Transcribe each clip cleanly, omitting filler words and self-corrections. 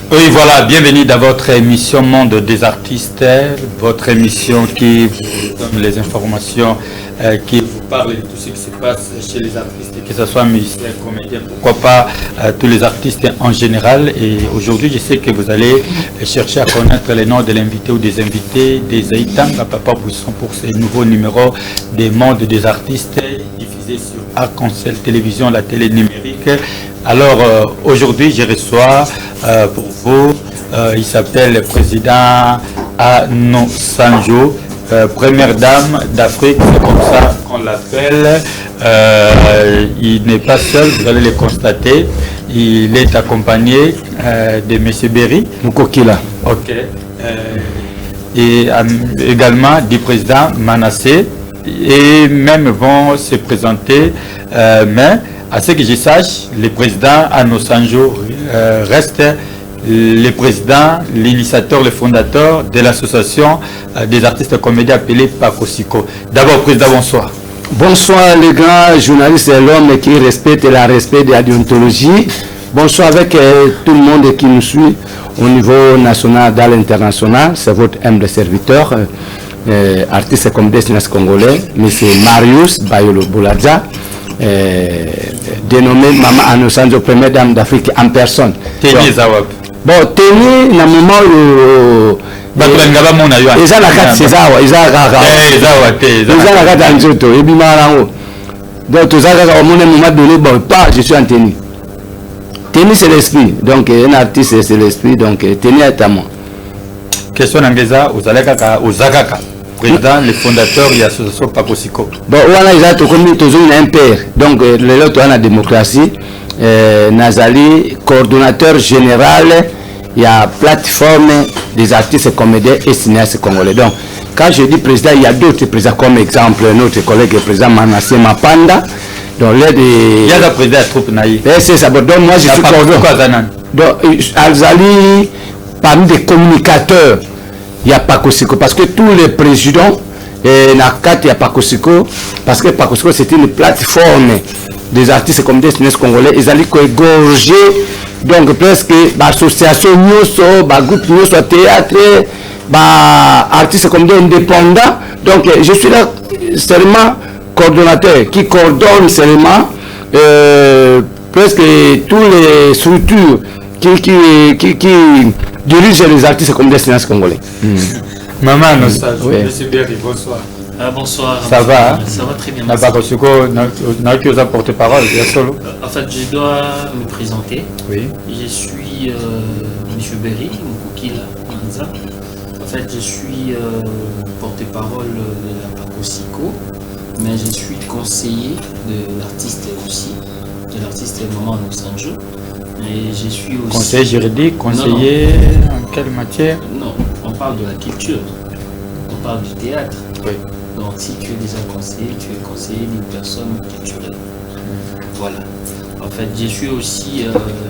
Oui, voilà, bienvenue dans votre émission Monde des artistes, votre émission qui vous donne les informations, qui vous parle de tout ce qui se passe chez les artistes, que ce soit musiciens, comédiens, pourquoi pas tous les artistes en général. Et aujourd'hui, je sais que vous allez chercher à connaître les noms de l'invité ou des invités, des Aïtanga Papa Bouisson pour ce nouveau numéro des Mondes des artistes diffusé sur Arc-en-Ciel Télévision, la télé numérique. Alors aujourd'hui, je reçois pour vous, il s'appelle le président Anno Sanjo, première dame d'Afrique, c'est comme ça qu'on l'appelle. Il n'est pas seul, vous allez le constater. Il est accompagné de M. Berry. Mukokila. Ok. Et également du président Manassé. Et même vont se présenter, mais à ce que je sache, le président Anno Sanjo reste le président, l'initiateur, le fondateur de l'association des artistes comédiens appelée Pakosiko. D'abord, président, bonsoir. Bonsoir les grands journalistes et l'homme qui respecte le respect de la déontologie. Bonsoir avec tout le monde qui nous suit au niveau national, dans l'international. C'est votre humble serviteur, artiste comédien congolais, M. Marius Bayolo Bouladja. Dénommé Maman Anno Sanjo, première dame d'Afrique en personne. Teni Zawab. Bon, Teni, na moment où ils ont la carte César, ils ont la carte Anjoto, et Bimarango. Donc, tout ça, au moment donné, bon, pas, je suis en Teni. Teni, c'est l'esprit. Donc, un artiste, c'est l'esprit. Donc, Teni est à moi. Question d'Angeza, aux Zagaka. Président, le fondateur de l'association Pakosiko. Bon, on a toujours un père. Donc, l'autre, on a la démocratie. Nazali, coordonnateur général, il y a plateforme des artistes comédiens et cinéastes congolais. Donc, quand je dis président, il y a d'autres présidents, comme exemple, notre collègue le président Manassé Mapanda. Donc, il y a le président de la troupe Naï. C'est ça. Donc, moi, je suis coordonnateur. Donc, Alzali, parmi les communicateurs, il n'y a pas Pakosiko, parce que tous les présidents, il n'y a pas Pakosiko, parce que Pakosiko c'est une plateforme des artistes comme des cinéastes congolais, ils allaient égorger, donc presque l'association groupe théâtre, artistes comme des indépendants. Donc je suis là seulement coordonnateur qui coordonne seulement presque toutes les structures qui dirige les artistes comme des cinéastes congolais. Maman Anno Sanjo, M. Berry, bonsoir. Bonsoir. Ça va? Ça va très bien. En fait, je dois me présenter. Oui. Je suis M. Berry, Mukokila Manza. En fait, je suis porte-parole de la Pakosiko, mais je suis conseiller de l'artiste aussi, de l'artiste Maman Anno Sanjo. Et je suis aussi... Conseiller juridique, conseiller en quelle matière? Non, on parle de la culture, on parle du théâtre. Oui. Donc si tu es déjà conseiller, tu es conseiller d'une personne culturelle. Voilà. En fait, je suis aussi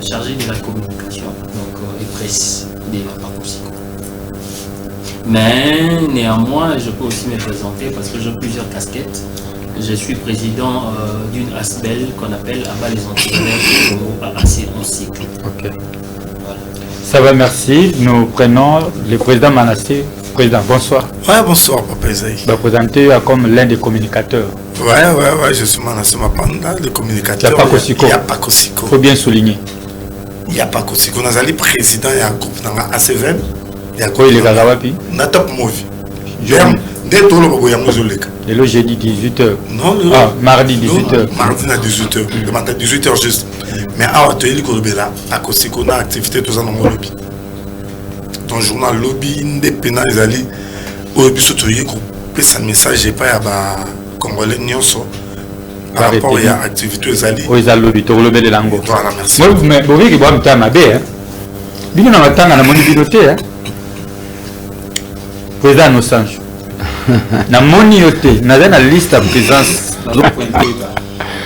chargé de la communication, donc et presse de la Pakosiko. Mais néanmoins, je peux aussi me présenter parce que j'ai plusieurs casquettes. Je suis président d'une ASBEL qu'on appelle Abat les entrepreneurs en cycle. Ok. Voilà. Ça va, merci. Nous prenons le président Manassé. Président, bonsoir. Ouais, bonsoir, Papa Isaïe. Vous présentez comme l'un des communicateurs. Ouais, je suis Manassé Mapanda, le communicateur. Il n'y a pas Kosiko. Il n'y a pas Kosiko. Il faut bien souligner. Il n'y a pas Kosiko. Nous sommes président, il y a un groupe dans la ACVM. Il y a quoi, il est Gazawapi? On a top movie. Et le jeudi 18h. Non, mardi 18h. Mardi à 18h. Le matin 18h juste. Mais à Otoyeli Kolobela, à Kosiko, on a activité tous en lobby. Ton journal lobby indépendant, ils allaient au lobby Sotoyé, un message, j'ai pas à Congolais Nyonso. Par rapport à l'activité, ils allaient. Oui, ils allaient lobby, tu as lobby de l'ango. Voilà, merci. Moi, mais vous voyez que vous avez un bé, hein. Vous avez un mobilité, hein. Président Anno Sanjo. Na moni yote, na la liste de présence.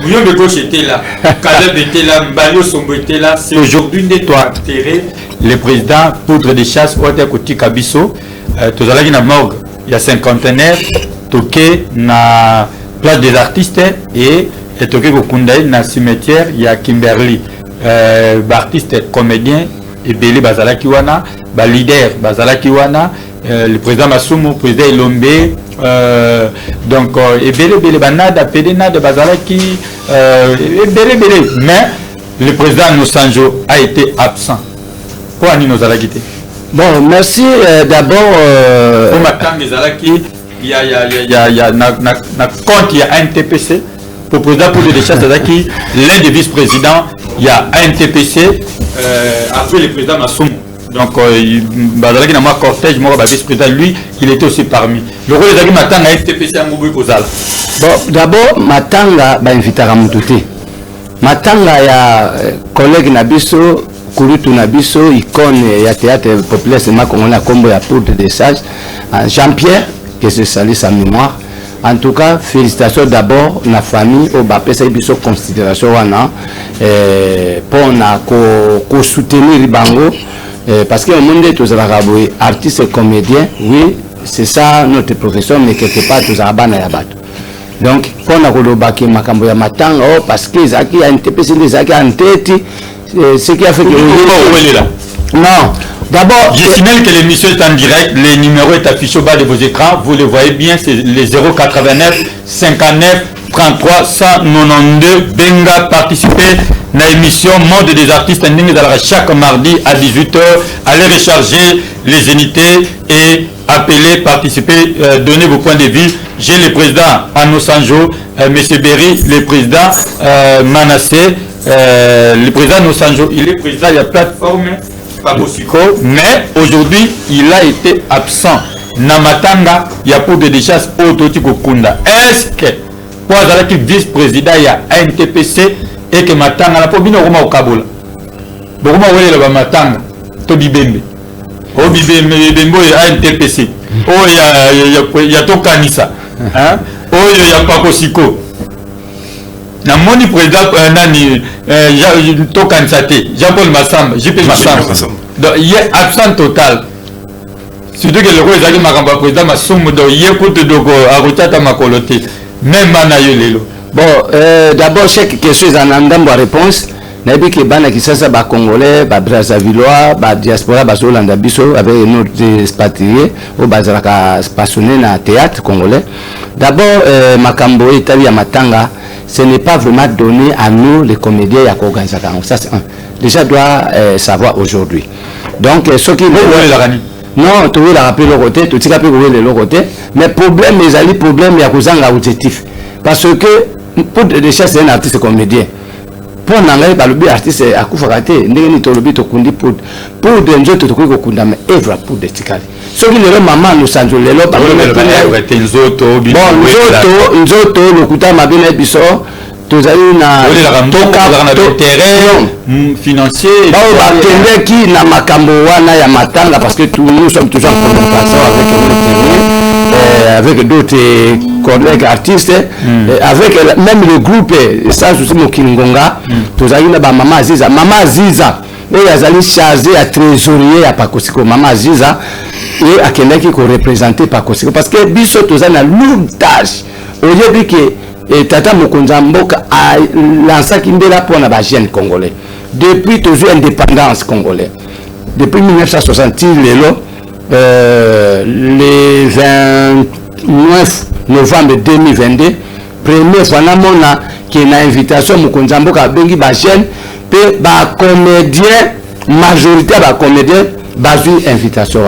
Bouillon de gauche était là, Caleb était là, Mbalio Sombo était là. C'est aujourd'hui que tu as atterré le président Poudre de chasse au côté Kabiso. Tu as la morgue, il y a 50aire, toqué na place des artistes et toqué au Kundaï na cimetière, il y a Kimberly, artiste comédien ebele bazalaki wana ba leader bazalaki wana le président Masumu, le président Ilombe, donc ebele banada pédenade bazalaki ebele, mais le président Nosanjo a été absent. Pourquoi nous allons quitter? Bon, merci d'abord. Pour maintenant, il y a na compte, il y a un TPC. Pour le président pour le déchat, c'est-à-dire l'un des vice-présidents, il y a un TPC après le président Massoum. Donc, il y a un cortège, le vice-président, lui, il était aussi parmi. Le rôle de Matanga a un TPC à Moubou Kozala. Bon, d'abord, Matanga va inviter à Moutouté. Matanga, il y a collègue Nabiso, Kurutu Nabiso, icône, il y a théâtre populaire, c'est moi qu'on a combo à poudre de sage. Jean-Pierre, que je salue sa mémoire. En tout cas, félicitations d'abord à la famille, au Bapé, ça y est, considération pour soutenir les bango. Parce que le monde est tous artistes et comédiens, oui, c'est ça notre profession, mais quelque part, tous les donc, pour nous baki makambo ya matanga, parce que Zaki a un TPC, Zaki a un tête, ce qui a fait que... Non, d'abord... Je signale que l'émission est en direct, le numéro est affiché au bas de vos écrans, vous le voyez bien, c'est les 089 59 33 192. Benga participer à l'émission Monde des artistes chaque mardi à 18h. Allez recharger les unités et appeler, participer, donner vos points de vue. J'ai le président Anno Sanjo, M. Berry, le président Manassé, le président Nosanjo, il est président de la plateforme Pabosiko, mais aujourd'hui il a été absent. Namatanga, il y a pour des déchasses Ototiko Kunda. Est-ce que pour le vice-président, il y a un TPC et que Matanga, la pobine au Kabola. Boroma Wele la Matanga, Tobi Bembe. Oh Bibembe, il y a un TPC. Oh, il y a Tokanisa. Oh, il y a Pabosiko. Na moni président nani Tokanisa te Jean-Paul Massamba, JP Massamba. Donc il est absent total. Surtout que le roi Zaki Makamba président Massoum do yécoute dogo arutata makolote même manayo lelo. Bon, d'abord chaque question en andamba réponse. Nabi ke bana kisasa ba congolais, ba brazzavillois, ba diaspora ba zolanda biso avec notre expatriés au bazalaka passionné na théâtre congolais. D'abord makambo Italie ya matanga, ce n'est pas vraiment donné à nous les comédiens à organiser ça. C'est un. Déjà doit savoir aujourd'hui. Donc ce qui non, tu veux la rappeler le côté, tu t'es rappelé le côté, mais problème les alliés problème il y a causé un objectif parce que pour déjà c'est un artiste comédien. Pour n'engager par le but artiste à Koufakate, n'engagez pas le but au kundi pour des gens qui ont kunda mais œuvre pour des ticali. Ce qui est le maman nous s'en joue les lots par le nzoto le kuta ma bien biso tous allez na terrain financier qui na makambo wana ya matanga parce que nous sommes toujours en communication avec d'autres collègues artistes avec même le groupe sans souci Mokilingonga tous allez na ba Mama Aziza et azali chargé à trésorier à Pakosiko Mama Aziza et à Kendaki qui représenter Pakosiko parce que biso tous allez na lourde tâche au lieu que et Tata Mokonza Mboka a lancé Kimbela pour les jeunes congolais. Depuis toujours indépendance congolaise. Depuis 1960, le 29 novembre 2022, première fois qu'il y a une invitation Mokonza Mboka à Bengi Bajen, et les comédiens, majorité des comédiens, basent invitation.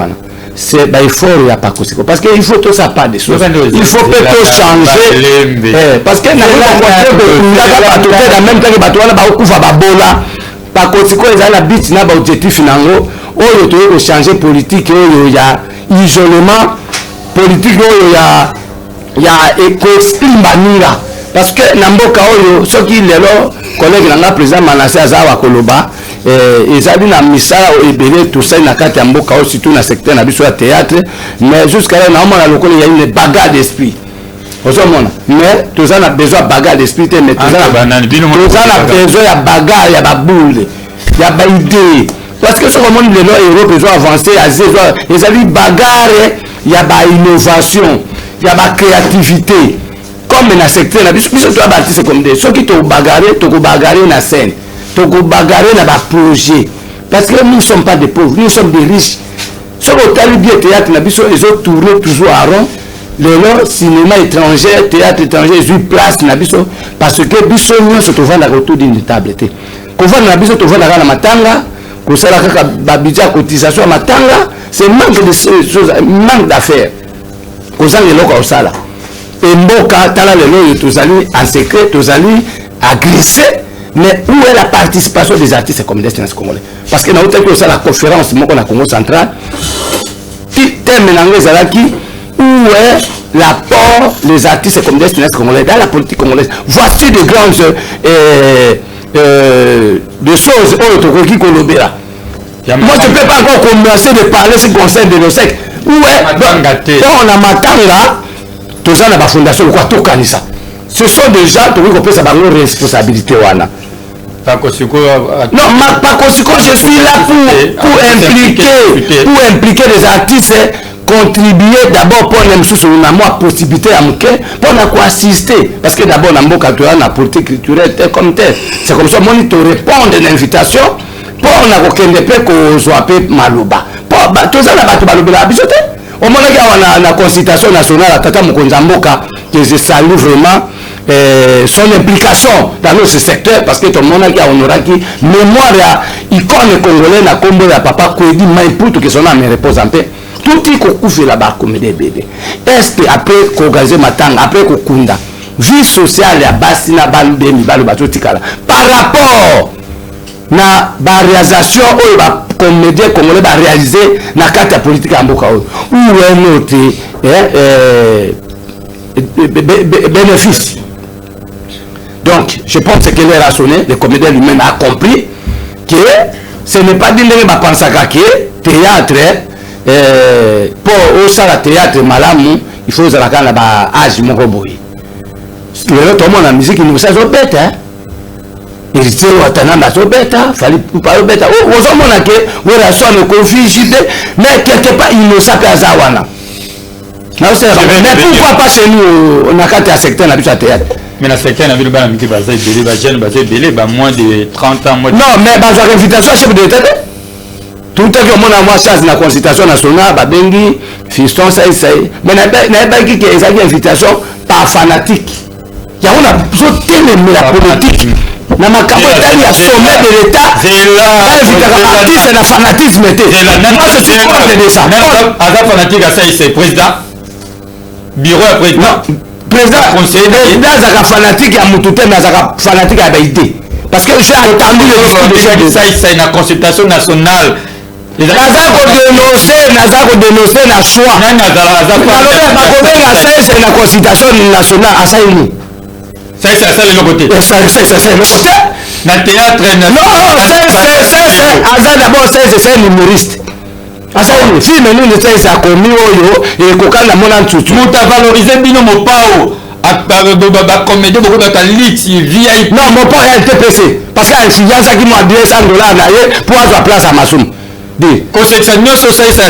C'est fort il n'y a pas possible parce qu'il faut tout ça pas des choses il faut peut-être changer parce que même temps que batouana ba okufa babola pas kotiko ezala bit na ba objectif nango oyo to changer politique oyo ya isolement politique oyo ya éco-esprit banira parce que namboka oyo soki lelo collègue nanga président Manassé azawa koloba ezali na misala ebele tout ça na kati ya mboka aussi surtout na secteur na biso ya théâtre mais jusqu'à là na mona lokolo ya une bagarre d'esprit osomona mais tout ça na besoin bagarre d'esprit mais tout ça na besoin ya bagarre ya baboule ya ba idée parce que ce monde le Europe besoin avancer Asie ezali bagarre ya ba innovation ya ba créativité comme na secteur na biso toi artiste comme des ceux qui te bagarrer na scène toko bagarrer na ba projet Parce que nous ne sommes pas des pauvres, nous sommes des riches. Si on a bien théâtre, ils ont tourné toujours à rond. Le cinéma étranger, théâtre étranger, ils ont place parce que biso nous se trouvons à retour d'une table. Quand on a biso trouvons à la matanga, qu'on s'est la babidja cotisation à matanga, c'est manque de choses, manque d'affaires. Qu'on s'en est là au sala. Et mboka tala le loyo tous allés en secret, tous allés à glisser. Mais où est la participation des artistes comme des congolais? Parce que dans la conférence mon Congo central, où est l'apport des artistes comme des congolais dans la politique congolaise? Voici de grandes des choses qui Moi je ne peux pas encore commencer de parler ce conseil de nos sectes. Où est on a matanga, tous gens dans la fondation, quoi tout canisa. Ce sont des gens qui ont sa responsabilité. Non, Pakosiko, je suis là pour impliquer les artistes, contribuer d'abord pour la possibilité pour assister. Parce que d'abord, dans la politique culturelle comme tel, c'est comme ça que je réponds à l'invitation pour qu'on Malouba. Tout ça, au moment où la consultation nationale, Tata Mokonzamboka, que je salue vraiment. Son implication dans notre secteur parce que tout le monde a honoré mémoire icône congolais na combo ya papa Kwedi Maïpoutou qui sont là me repose en paix tout y qu'on fait là-bas comme des bébés. Est-ce que après qu'organiser matanga après kokunda vie sociale ya basi na balbe mi balo batotikala par rapport na ba réalisation ou ba comédien congolais ba réaliser na carte politique en mboka ou est notre bénéfice. Donc, je pense que les rationnés, les comédiens lui-même a compris que ce n'est pas dire que penser que théâtre, pour ça, le théâtre malamu, il faut que la âge mon robot. Tout le monde la musique, il nous a bête, hein. Il dit, on bête, fallait pas bête. Aux hommes, on a le conflit, mais quelque part, il nous a pas zawana. Mais pourquoi pas chez nous, on a qu'à un secteur dans le théâtre? Mais dans ce cas, on a vu moins de 30 ans. Non, mais dans la invitation, chef de l'État, tout le temps que on a moi chance dans la consultation nationale, Babengi, Fiston, ça. Mais il y a une invitation par fanatique. Il y a la politique. Dans ma campagne, il y a sommet de l'État. C'est la fanatisme. Moi, je suis contre de ça. Azar fanatique, c'est président. Bureau à président. Président Zaka fanatique à Moutouté, mais Zaka fanatique à Baïté. Parce que j'ai entendu le discours de ça, c'est une consultation nationale. Nazako dénoncer la choix. C'est une consultation nationale à Saïni. Ça, c'est le côté. C'est le côté. Dans le théâtre. Non, d'abord, c'est un humoriste. Asaïni, si nous ne sommes pas commis, et qu'on a mon entretien. Nous avons valorisé Binomo Pao. Comédie beaucoup de VIP. Non, mon père est TPC. Parce qu'il y a un étudiant qui m'a dit $100 pour avoir place à ma somme. Conception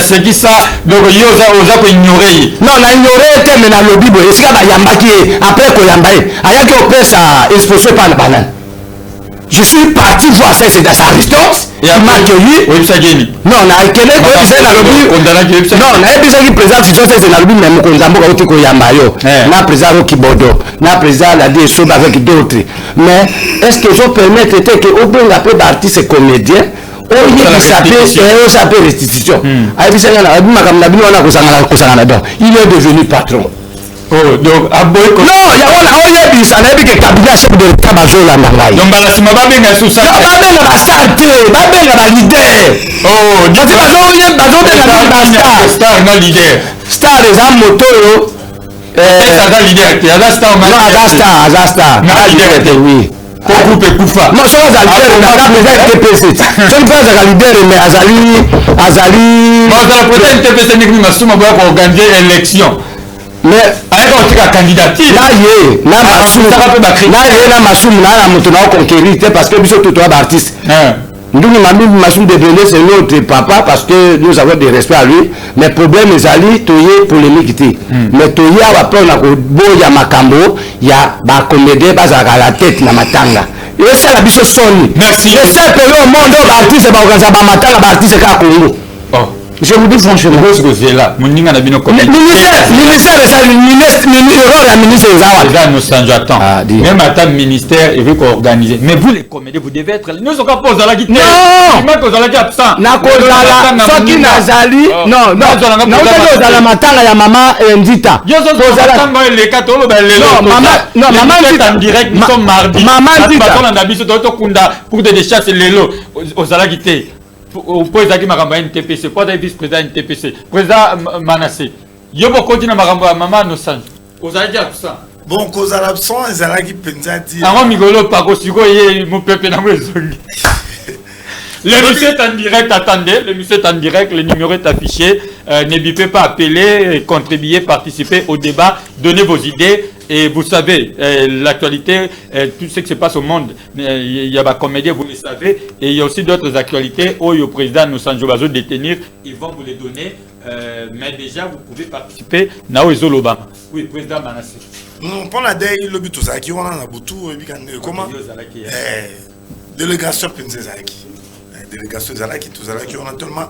c'est qui ça donc yoza ko ignorer. Non, on a ignoré mais dans le Bible, est-ce qu'il y a yambaki après ko yambaye. Aya qui opère ça exposé par la banane. Je suis parti voir ça, c'est dans sa résidence. Il m'a accueilli. Non, on a accueilli. Non, on a dit que président Fiston c'est dans le Bible, mais Mokonzamboka oti ko yambayo. Na président Rokibodo, na président la DSO avec d'autres. Mais est-ce que je permets que au bien après d'artiste comédien il s'appelle restitution. Il est devenu patron. Oh, donc, non, il y a un ça n'a que Kabila chef de l'État major la Nangaï. Donc, il y a sous ça. Non, il y a la santé, il y a la leader. Oh, donc, il y a la star des âmes moto. Il y a la star. Non, Azasta. Oui. Non, je suis un TPC. Je ne pas un leader, mais Azali. Non, peut-être TPC n'est pas organiser l'élection. Mais avec un candidature. Là, il y a conquérir parce que nous sommes tous artistes. Nous avons de donner c'est notre papa parce que nous avons des respect à lui. Mais le problème est Ali, toyé pour l'équité. Mais toyé après on a beau ya makambo, ya ba comédie bas à la tête na matanga. et ça la biso soni. Merci. Et ça que le monde artiste ba organiser ba matanga ba artiste ka Congo. Oh. Je vous dis franchement. Vous là, Moninga na bino ministère ça ministre Zawa. Nous s'enjouons. Même à ta ministère il veut organiser. Mais vous les comédiens vous devez être nous sommes pas posés à la guitare. Non. Même posés à la absent. Na kozala soki nazali non na la matanga ya mama Ndita. Posala les 4 non maman Ndita en direct nous sommes mardi. Maman Ndita on a biso to kunda pour des chasses lelo aux ala guitare. Au président qui m'a renvoyé une TPC, pas de vice-président une TPC, président Manassé. Yo beaucoup na marambo maman no sanj. Aux allez dire ça. Bon cause à l'absence, ils allaient qui pensa dire. Avant migolo pas kosiko ye mon peuple na mwezongi. Le monsieur est en direct, attendez, le monsieur est en direct, le numéro est affiché. Ne bipez pas, appeler, contribuer, participer au débat, donnez vos idées. Et vous savez, l'actualité, tout ce qui se passe au monde, il y a des comédiens, vous le savez. Et il y a aussi d'autres actualités où le président nous s'en joue détenir. Ils vont vous les donner. Mais déjà, vous pouvez participer. Naozo Obama. Oui, président Manassé. Non, pour la dernière, le but, c'est qu'on a beaucoup. Comment délégation Penzezaki. Délégation Zalaki, tout Zalaki, on a tellement.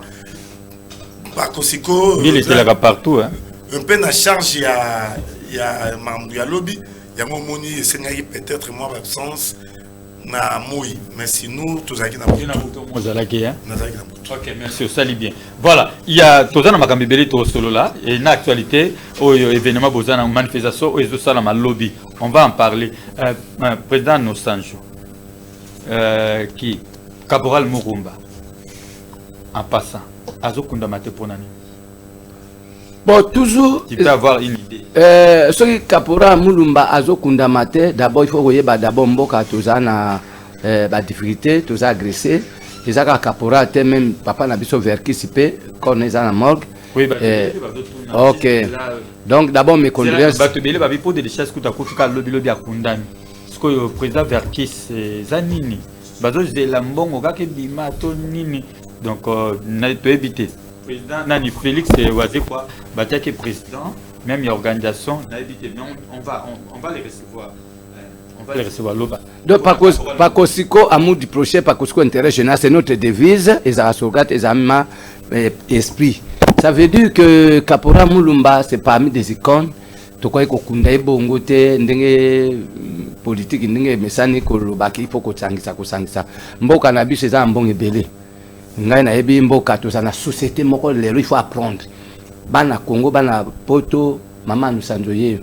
Bakosiko. Il était là partout. Hein. Un peu la charge, il y a lobby, il y a mon moni, peut-être moi absence, na moi, mais si nous, tous Zalaki na Zalaki, hein. Ok, merci, ça lit bien. Voilà, il y a tous les Makambibeli solo là, et une actualité, au événement Bozana, une manifestation, et tout ça dans lobby. On va en parler. Président Nosanjo, qui Caporal Murumba, en passant, Azokunda Mate Ponani. Bon, toujours. Tu peux avoir une idée. Ce qui Caporal Murumba, Azokunda Mate, d'abord, il faut voir d'abord Mboka, tous na difficulté, tous agressé. Les aga Caporal, même papa n'a pas vers qui s'y peut, quand on est dans la morgue. Oui, ok. Donc, d'abord, mes condoléances. Batubele, va pour des choses que tu as fait le lobby à Kundani. Parce que le président Verkis, c'est Zanini. Bazo c'est lambongo kake bima to nini donc na peut éviter président nani Félix Wazé quoi batiaki président même il y a organisation na éviter mais on va les recevoir là-bas donc Pakosiko amour du projet Pakosiko intérêt général c'est notre devise et ça sauvegarde et ça m'a esprit ça veut dire que Caporal Mulumba c'est parmi des icônes tokoy ko kunda bongo te ndenge politique ndenge mesani ko lobaki il faut ko tsangisa mboka na biso za mbongo ebele ngai na yebi mboka to na société moko lelo il faut apprendre bana Congo bana poto maman nous sanjoye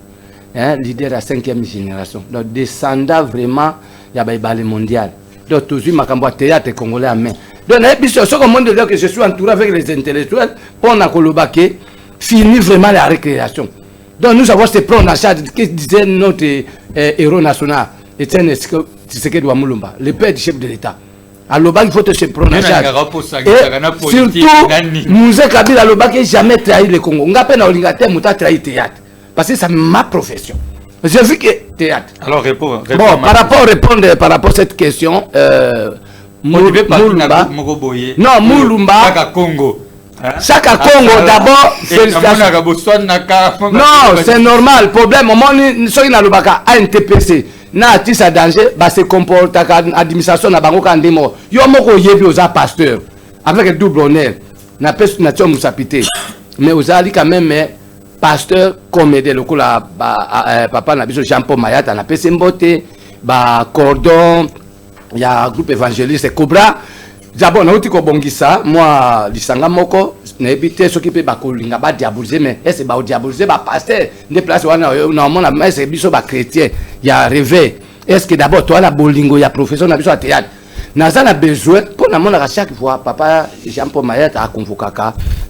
leader à 5e génération donc descendant vraiment ya baibale mondial donc toujours makambo théâtre congolais à main donc na yebi so comme monde que je suis entouré avec les intellectuels pour na ko lobaki fini vraiment la récréation. Donc nous avons ces prendre en charge que disait notre héros national, Etienne Tshisekedi wa Mulumba, le père du chef de l'État. Alors il faut se prendre en charge. Et surtout, Mouzé Kabila n'a jamais trahi le Congo. On a peine à Olingate, Mouta trahi théâtre. Parce que c'est ma profession. J'ai vu que théâtre. Alors réponds. Bon, par rapport à cette question, Mulumba. Non, Mulumba. Congo. Chaque Congo d'abord non c'est normal problème au moment soki na lobaka ANTPC na artiste à danger ba se comporte ka administration na bango ka ndemo yo moko yebi oza pasteur avec double honneur na pese nation musapité mais ozali quand même pasteur comédien lokola papa na biso Jean Paul Mayata na pese mbote ba cordon il y a un groupe évangéliste Cobra. D'abord, nous avons bongisa, moi, lisanga moko, n'habite ce qui peut bakolinga ba diaboliser, mais est-ce ba diaboliser ba pasteur, des places où on a mais c'est biso ba chrétien, il y a rêvé. Est-ce que d'abord toi la bolingo, il y a professeur na biso à théâtre. Naza na besoin pour na mona chaque fois papa Jean Paul Mayata a convoqué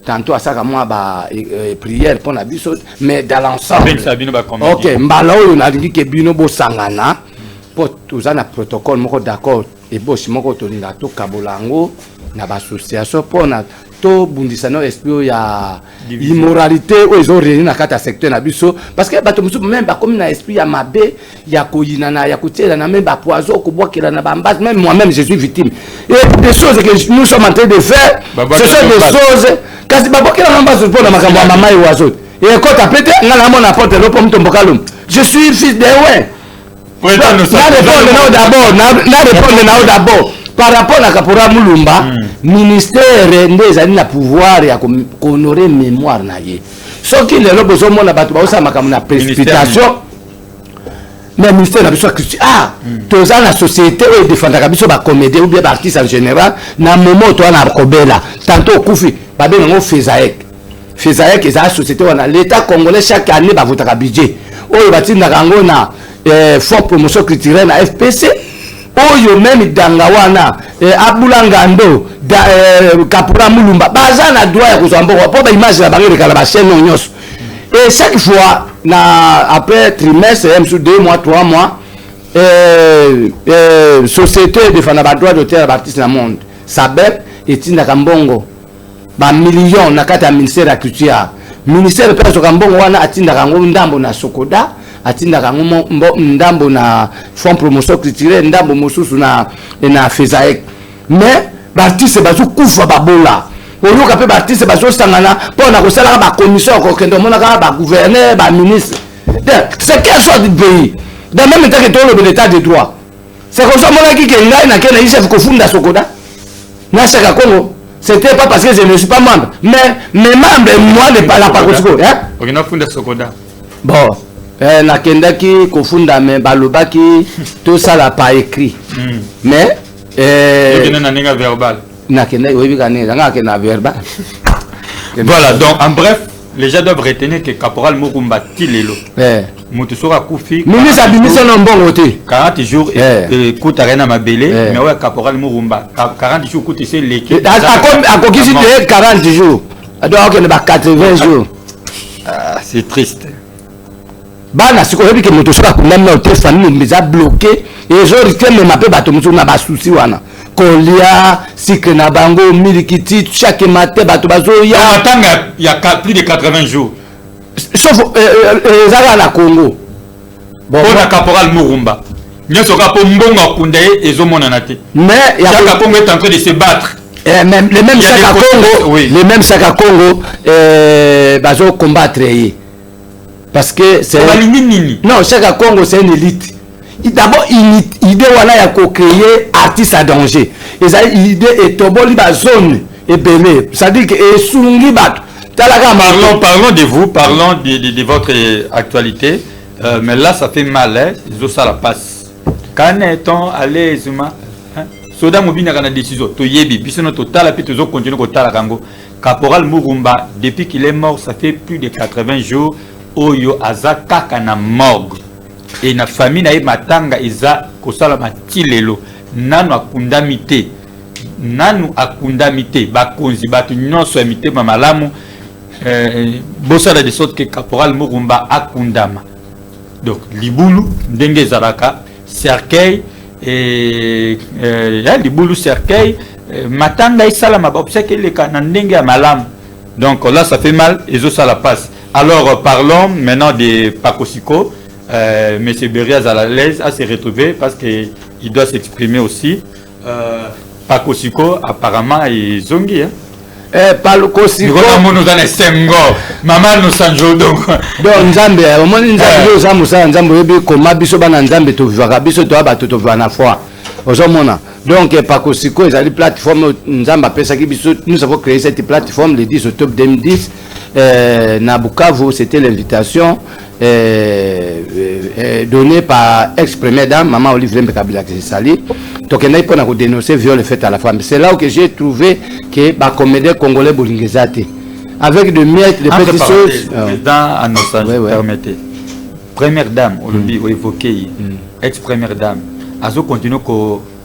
tantôt à ça moi ba prière pour na biso, mais dans l'ensemble. OK, mbala oyo na lingi ke bino bo sangana pour tous un protocole moko d'accord. Et bon, si mon côté là, tout kabolango, na association pour na tout bundisano esprit ya immoralité où ils ont réuni na kata secteur na biso parce que bato musu même ba comme na esprit ya mabe ya koyina na ya kutela na même ba poison ko boakela na bambas même moi-même je suis victime et des choses que nous sommes en train de faire ce sont des choses kasi ba boakela na bambas pour na makambo mama et oiseau et quand tu appelles ngala mon apporte le pomme tombokalum je suis fils de ouais d'abord. Par rapport à Kapora Moulumba, ministère des a pouvoir à honorer mémoire. Ce qui est le besoin de la précipitation. Mais le ministère de tous la société où défendre la comédie ou bien artiste en général, dans le moment où on a Kobela, tantôt Koufi, on Fezaek. Fezaek est la société où l'État congolais chaque année va voter un budget. Où il va dire na fonds promotion culturelle na FPC. Oyo même dangawana abulangando Kapura Moulumba baza na droit ya kozamba po ba image la bangi rekala ba chaîne nyos et chaque fois na après trimestre même sur 2 mois 3 mois société de fana ba droit d'auteur artiste na monde Sabeb etinda kambongo ba millions na kata ministère ya culture ministère pe so kambongo wana atinda kango ndambo na Sokoda atinda kango ndambo na fonds promotion culturelle ndambo mosusu na Fezaek mais l'artiste bazo kufa babola oluka pe l'artiste bazo sangana pona ko sala ba commission ko kendo mona ka ba gouverneur ba ministre c'est quelle sorte de pays dans même temps que tout l'état de droit c'est comme ça mona ki kenga na kena chef ko funda Sokoda na Chaka Congo c'était pas parce que je ne suis pas membre mais mes membres moi ne parle pas Kosiko hein on a funda Sokoda bon nakendaki kofunda me balobaki tout ça là pas écrit mais verbal verbal voilà donc en bref les gens doivent retenir que Caporal Mourumba Tilelo Moutoussora Koufi ministre abimisa no mbongo te 40 jours écoute arena mabele mais ouais Caporal Mourumba 40 jours écoute c'est l'équipe à kokisi 40 jours donc on est 80 jours c'est triste. Bana sikoyebi ke moto soka kunamna hotel famille meza bloqué et je risque même appeler bato muso na ba souci wana kolia sikre na bango milikiti chaque matin bato bazo ya matanga il y a plus de 80 jours sauf zala na Congo bon on a Caporal Mourumba nyoso ka po mbonga kundaye ezomona na te mais ya Congo est en train de se battre même les mêmes Chaka Congo les mêmes Chaka Congo bazo combattre. Parce que c'est non, Chaka Congo c'est une élite. D'abord idée voilà ya ko créer artiste à danger. Et ça idée est toboli ba zone et belé. Ça dit que esungi bat. Parlons de vous, parlons de votre actualité. Mais là ça fait mal hein, ça la passe. Quand est-on à l'aise Soda mobina kana décision to yebi biso no total a pito zo continuer ko tala kango. Caporal Mourumba depuis qu'il est mort ça fait plus de 80 jours. Oyo aza kaka na morgue et na famille na matanga iza kosala matilelo nanu akundamite bakonzi batu nyonso ya mitema malamu bosala de sorte que Caporal Mourumba akundama donc libulu ndenge zalaka cercueil et libulu cercueil matanga isala mabopseke leka na ndenge ya malamu donc là ça fait mal et ça la passe. Alors parlons maintenant de Pakosiko. Monsieur Beriaz à l'aise à se retrouver parce qu'il doit s'exprimer aussi. Pakosiko apparemment est zongi. Pakosiko. Nous dans les semgo. Maman nous sanjo donc. Donc Nzambe, au moins Nzambe nous amusa Nzambe yebi koma biso bana Nzambe to vivaka biso to ba to vivana foi. Ozomona. Donc Pakosiko est une plateforme Nzamba pesa ki biso nous avons créé cette plateforme le 10 octobre 2010. Na Bukavu, c'était l'invitation donnée par ex-première dame, Maman Olivier Mbekabila Sali. Donc, on a pour dénoncer viol fait à la femme. C'est là que j'ai trouvé que les comédiens congolais boulingezate avec de miettes, de petites choses. Dans permettez. Première dame, on évoqué, ex-première dame, Azo continue à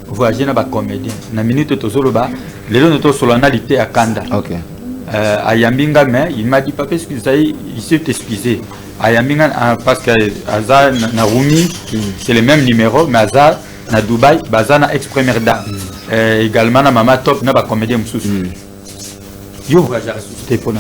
voyager dans les comédiens. Dans la minute, les gens sont solennalité à Kanda. À Yambinga, mais il m'a dit papa, il s'est excusé. À Yambinga, parce que Aza Narumi, c'est le même numéro, mais Aza na Dubaï, Bazana ex-première dame. Également, na Mama Top, na ba comédien Moussous. Yo voyage à la pour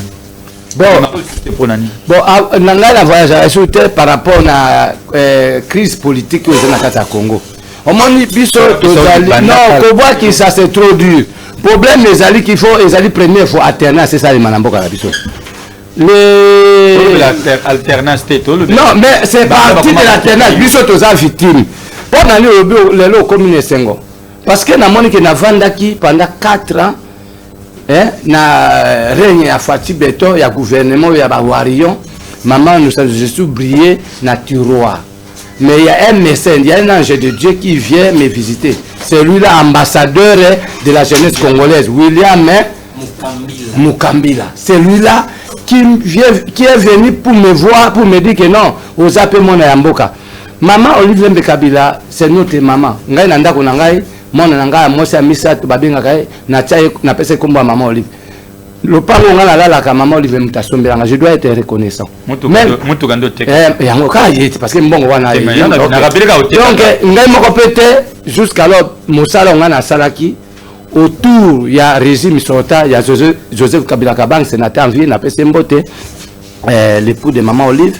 nani. Bon, nanga la voyage à la par rapport à la crise politique que vous avez au Congo. Au moins, biso tozali non, qu'on voit que ça c'est trop dur. Problème les alliés qu'il faut, les alliés premiers il faut alterner, c'est ça les manamboka la biso. L'alternance non, mais c'est parti de l'alternance. Biso toza victime. on a le commune Sengo. Parce que na moni que na vandaki pendant 4 ans, na règne à Fati Beto, il y a gouvernement, il y a Bawarion, maman nous a juste brillé na tiroir. Mais il y a un médecin, il y a un ange de Dieu qui vient me visiter. C'est lui-là, ambassadeur de la jeunesse congolaise, William Mukambila. C'est lui-là qui est venu pour me voir, pour me dire que non, aux appels mon Yamboka. Maman Olivier Mbekabila, c'est notre maman. Ngai nanda ko nangai, mon nanga moi c'est misa to babinga kai na tsaye na pese komba maman Olivier. Le pango ngala la ka maman Olivier mutasombelanga, je dois être reconnaissant. Mutu gando tek. Yango ka yeti parce que mbongo wana. Donc ngai moko pété jusqu'alors mosala ngana salaki autour il y a régime Sota, il y a Joseph Kabila Kabang sénateur en vie na pese mbote l'époux de maman Olive.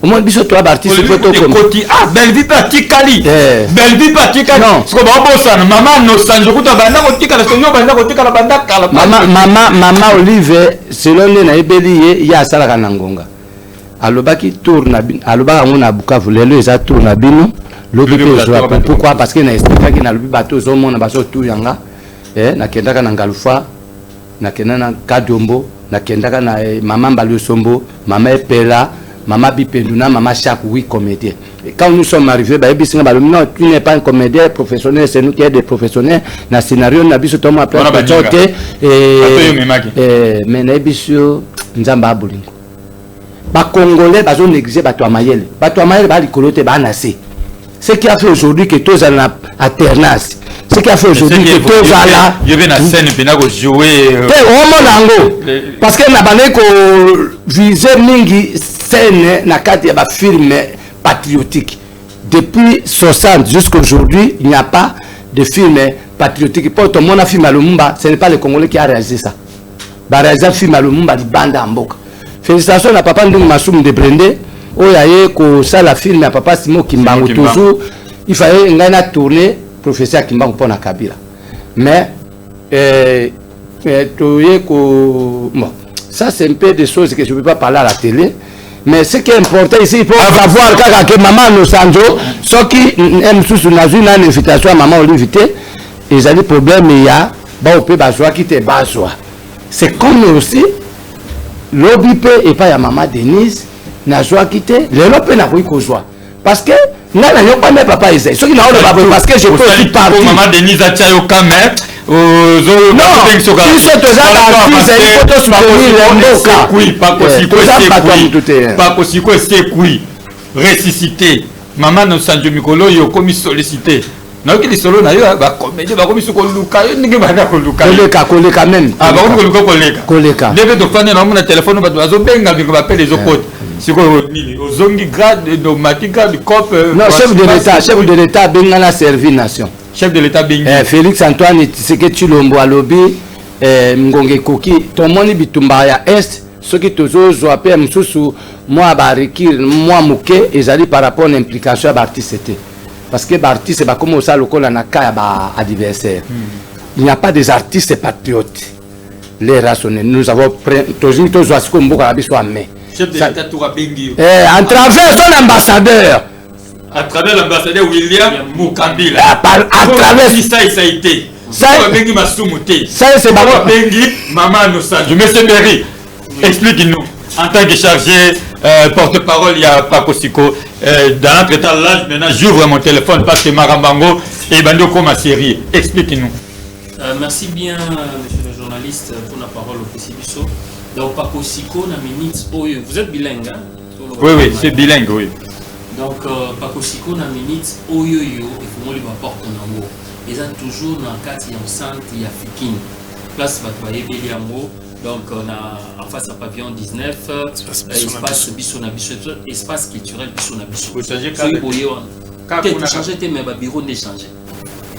Au moins biso toi artiste photo comme ah Belvi Patikali Belvi Patikali non ce que bon ça maman no sanjo kuta banda ko tikala sonyo banda ko tikala banda kala maman Olive selon na ebeli ya sala kana ngonga alobaki tourna alobaka ngona Bukavu lelo eza tourna bino lobi pe pourquoi parce que na expliquaki na lobi bato zo mona baso tout yanga na kendaka na Ngalufa na kendana Kadombo na kendaka na maman Balusombo maman Epela maman Bipenduna, maman Chaque, oui, comédien. Et quand nous sommes arrivés, non, tu n'es pas un comédien professionnel, c'est nous qui sommes des professionnels. Dans le scénario, nous avons dit que nous avons mais nous avons dit que nous avons dit que les Congolais ont négligé les Mayele. Les Mayele ont ce qui a fait aujourd'hui que tous ont alternance. Ce qui a fait aujourd'hui que tous ont je vais dans la scène et jouer. Parce que nous avons visé Mingi scène na kati ya film patriotique. Depuis 60 jusqu'à aujourd'hui, il n'y a pas de film patriotique. Pour tout le monde a film à Lumumba, ce n'est pas les Congolais qui a réalisé ça. Il a réalisé film à Lumumba, il bande en boca. Félicitations à papa Ndung Massoum de Brende. Oyaye ko ça la film à papa Simo Kimbangu toujours. Il fallait ngana tourner professeur Kimbangu pour na Kabila. Mais bon, ça c'est un peu des choses que je ne peux pas parler à la télé. Mais ce qui est important ici, il faut savoir que maman nous sanjo, ce qui aime sous une invitation à maman Olivier, ils ont des problèmes, il y a qui te basoa. C'est comme aussi, l'obipé et pas à maman Denise, n'a joie quitté, l'obipé n'a pas joie. Parce que, non, pas mes papas, ils sont parce que je peux aussi parler. Maman Denise a tchayo quand même. Non, ils sont tous ressuscité. Maman no sanjo mikolo yo komi sollicité. Non que les solo na yo ba comédie ba komi soko luka yo ninge ba ko luka. Koleka même. Ah ba ko luka koleka. Debe to fane na mon téléphone ba bazo benga bi ko ba les autres potes. Siko nini ozongi grade dogmatique du cop. Non, chef de l'état benga na servir nation. Chef de l'état bengi. Félix Antoine Tshisekedi Tshilombo alobi Ngonge Koki tomoni bitumba ya est ce qui toujours zo appel msusu moi barikir moi muke ezali par rapport à l'implication à l'artiste. Parce que l'artiste va comme ça lokola na ka ba adversaire. Il n'y a pas des artistes patriotes. Les rationnels nous avons toujours toujours ce qu'on boka biso amé. Chef de l'état toura bengi. En travers son ambassadeur. À travers l'ambassadeur William Mukambila. À travers ça a été. Ça c'est Baba Bengi, Maman Nosanjo. Monsieur Berry, explique-nous. En tant que chargé porte-parole, il y a Paco Siko. Dans l'entretemps, là, maintenant, j'ouvre mon téléphone parce que Marambango et Bando comme ma série. Explique-nous. Merci bien, monsieur le journaliste, pour la parole au Pessibiso. Donc, Paco Siko, vous êtes bilingue, hein? Oui, c'est bilingue, oui. Donc, Paco Siko, na minute, Oyoyo, et pour moi, il va porter en haut. Ils ont toujours dans le cadre de centre africain. Place Batouaye Béliamo, donc on a en face à Pavillon 19, espace espace culturel Bissonabisso. Vous changez quand même. Changé, mais le bureau n'est changé.